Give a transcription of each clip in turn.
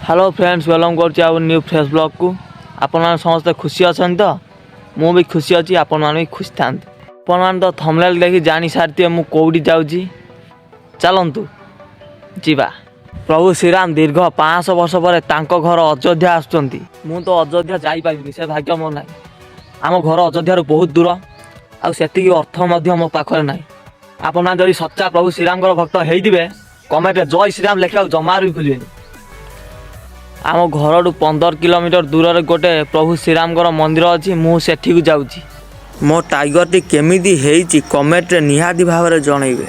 Hello friends welcome कर new fresh blog को आपण समस्त खुशी अच्छा तो मु भी खुशी अच्छी आपण भी खुशी था आपण तो थंबनेल देखि जानी सारी मु कौटी जाऊँगी चलतु जीवा। प्रभु श्रीराम दीर्घ 500 वर्ष पर घर अयोध्या आसुँच मु तो अयोध्या जापारि से भाग्य मोर ना आम घर अयोध्या बहुत दूर आती अर्थ मो पाखे ना आपण जब सच्चा प्रभु श्रीराम भक्त होते कमेंट जय श्रीराम लिखा जमार भी भूल आम घर 15 किलोमीटर दूर गोटे प्रभु श्रीराम मंदिर अच्छी मुझे जाऊँगी मो टाइगर टी केमिदी हेइची कमेंट रे निहाती भाव में जनइबे।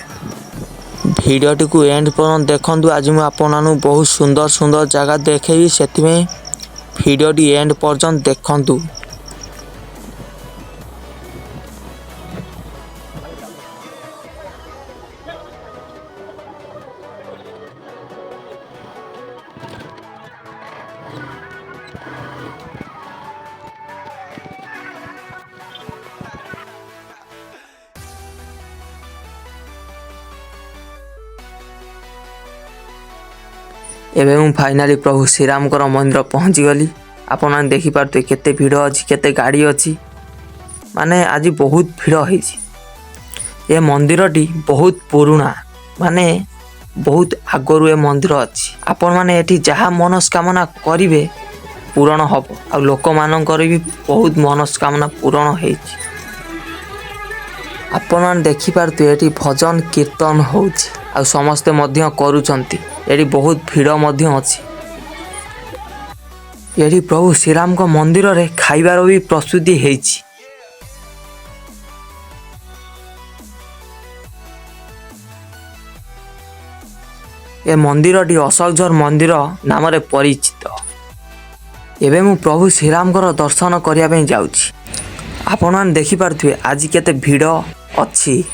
भिडियोटी को एंड पर देखु आज मुझे आपन बहुत सुंदर सुंदर जगह देखेबी से भिडियोटी एंड पर्यंत देखंतु। एबे मु फाइनाली प्रभु श्रीराम मंदिर पहुँची गली। आपन देखी पारते केते भीड़ अच्छी केते गाड़ी अच्छी माने आज बहुत भीड़ है। ये मंदिरटी बहुत पुराना माने बहुत आगरू ए मंदिर अच्छी आपण माने एठी जहाँ मनस्कामना करिवे पूरण हम आ लोक मानकर भी बहुत मनस्कामना पूरण है। आपण देखी पारते एठी भजन कीर्तन होउछि आ समस्ते मध्य करूछंती एठी बहुत भीड़ मध्य अछि। एठी प्रभु श्रीराम को मंदिर रे खाइबार भी प्रस्तुति हेछि। ए मंदिरटी अशोकझर मंदिर नाम रे परिचित। एबे मु प्रभु श्रीराम को दर्शन करिया पे जाउछि। आपण देखि पारथुवे आज केते भीड़ अछि।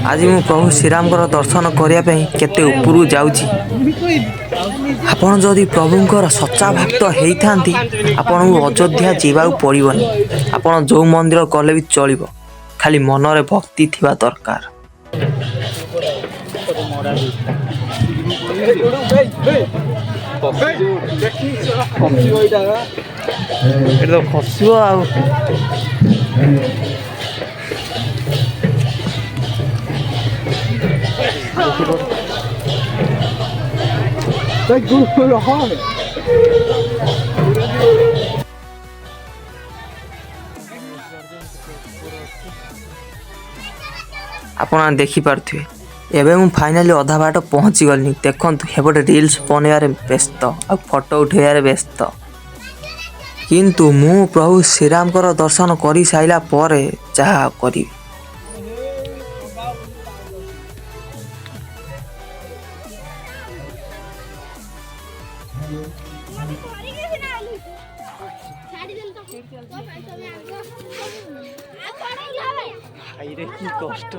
आज मु प्रभु श्रीराम दर्शन करने केते उपरू जाउची। आपण जदि प्रभुंकर सच्चा भक्त होइथांती आपण अयोध्या जीवा पड़िबनी। आपण जो मंदिर गले भी चलिबो खाली मन रे भक्ति थिबा दरकार। खसिबो आ आपण देखी पारथुवे एबे मु फाइनली अधा बाट पहुँची गली। देखंतु हेबटे रील्स बनवार व्यस्त आ फोटो उठेबार व्यस्त किंतु मु प्रभु श्रीराम दर्शन करि साइला परे जहा करी की कष्ट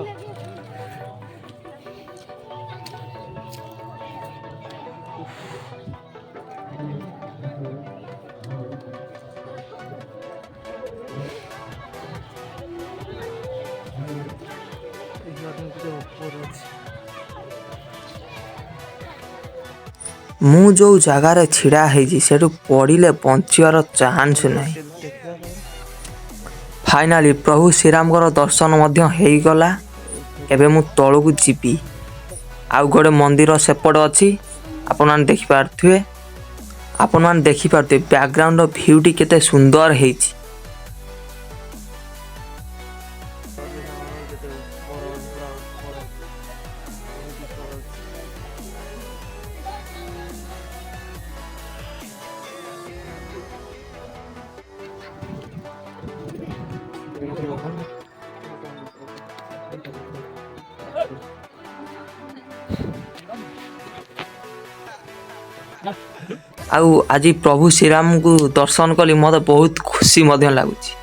मु जो जगार छिड़ा है सेठू पड़े बचार चांस नहीं। फाइनाली प्रभु श्रीराम दर्शन हो गला। एबे मु तलू जीवी आउ गोटे मंदिर सेपट अच्छी आपण देखी पारथुवे। आपण देखी पारथुवे बैकग्राउंड भ्यूटी केते सुंदर हेछि। आउ आज प्रभु श्रीराम को दर्शन कली मत बहुत खुशी लगुच।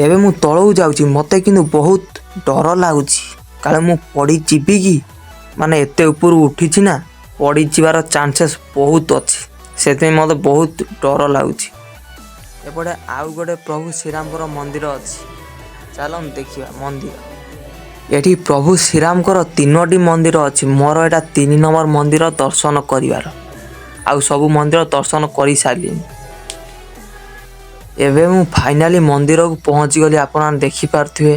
ଏବେ ମୁଁ ତଳକୁ ଯାଉଛି, ମୋତେ କିନ୍ତୁ ବହୁତ ଡର ଲାଗୁଛି। କାଳେ ମୁଁ ପଡ଼ିଯିବି କି? ମାନେ ଏତେ ଉପରୁ ଉଠିଛି ନା, ପଡ଼ିଯିବାର ଚାନ୍ସେସ୍ ବହୁତ ଅଛି। ସେଥିପାଇଁ ମୋତେ ବହୁତ ଡର ଲାଗୁଛି। ଏପଟେ ଆଉ ଗୋଟେ ପ୍ରଭୁ ଶ୍ରୀରାମଙ୍କର ମନ୍ଦିର ଅଛି। ଚାଲନ୍ତୁ ଦେଖିବା ମନ୍ଦିର। ଏଠି ପ୍ରଭୁ ଶ୍ରୀରାମଙ୍କର 3ଟି ମନ୍ଦିର ଅଛି। ମୋର ଏଇଟା 3 ନମ୍ବର ମନ୍ଦିର ଦର୍ଶନ କରିବାର। ଆଉ ସବୁ ମନ୍ଦିର ଦର୍ଶନ କରିସାରିଲିଣି। ଏବେ ମୁଁ ଫାଇନାଲି ମନ୍ଦିରକୁ ପହଞ୍ଚିଗଲି। ଆପଣ ଦେଖିପାରୁଥିବେ।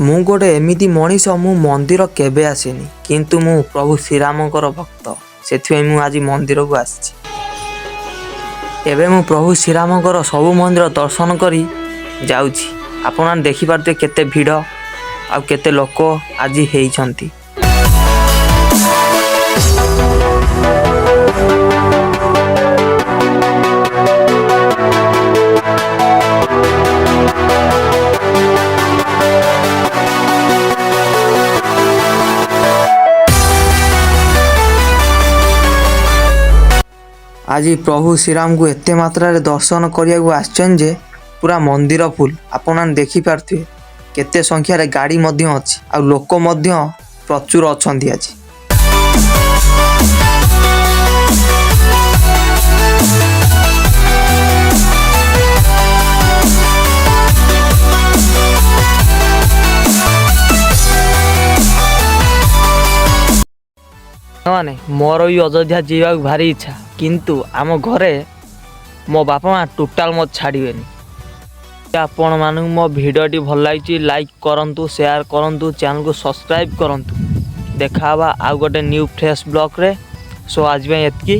ମୁଁ ଗୋଟେ ଏମିତି ମଣିଷ, ମୁଁ ମନ୍ଦିର କେବେ ଆସିନି, କିନ୍ତୁ ମୁଁ ପ୍ରଭୁ ଶ୍ରୀରାମଙ୍କର ଭକ୍ତ। ସେଥିପାଇଁ ମୁଁ ଆଜି ମନ୍ଦିରକୁ ଆସିଛି। ଏବେ ମୁଁ ପ୍ରଭୁ ଶ୍ରୀରାମଙ୍କର ସବୁ ମନ୍ଦିର ଦର୍ଶନ କରି ଯାଉଛି। ଆପଣ ଦେଖିପାରୁଥିବେ କେତେ ଭିଡ଼ ଆଉ କେତେ ଲୋକ ଆଜି ହେଇଛନ୍ତି। ଆଜି ପ୍ରଭୁ ଶ୍ରୀରାମଙ୍କୁ ଏତେ ମାତ୍ରାରେ ଦର୍ଶନ କରିବାକୁ ଆସିଛନ୍ତି ଯେ ପୁରା ମନ୍ଦିର ଫୁଲ। ଆପଣ ଦେଖିପାରୁଥିବେ କେତେ ସଂଖ୍ୟାରେ ଗାଡ଼ି ମଧ୍ୟ ଅଛି ଆଉ ଲୋକ ମଧ୍ୟ ପ୍ରଚୁର ଅଛନ୍ତି ଆଜି। ମାନେ ମୋର ବି ଅଯୋଧ୍ୟା ଯିବାକୁ ଭାରି ଇଚ୍ଛା, କିନ୍ତୁ ଆମ ଘରେ ମୋ ବାପା ମା ଟୋଟାଲ ମୋତେ ଛାଡ଼ିବେନି। ଆପଣମାନଙ୍କୁ ମୋ ଭିଡ଼ିଓଟି ଭଲ ଲାଗିଛି, ଲାଇକ୍ କରନ୍ତୁ, ସେୟାର କରନ୍ତୁ, ଚ୍ୟାନେଲକୁ ସବସ୍କ୍ରାଇବ୍ କରନ୍ତୁ। ଦେଖା ହେବା ଆଉ ଗୋଟେ ନ୍ୟୁ ଫ୍ରେଶ୍ ବ୍ଲଗ୍ରେ। ସୋ ଆଜି ପାଇଁ ଏତିକି,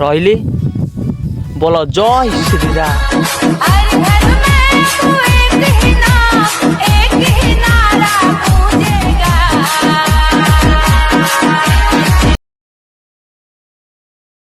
ରହିଲି। ବୋଲ ଜୟ ଶ୍ରୀରାମ।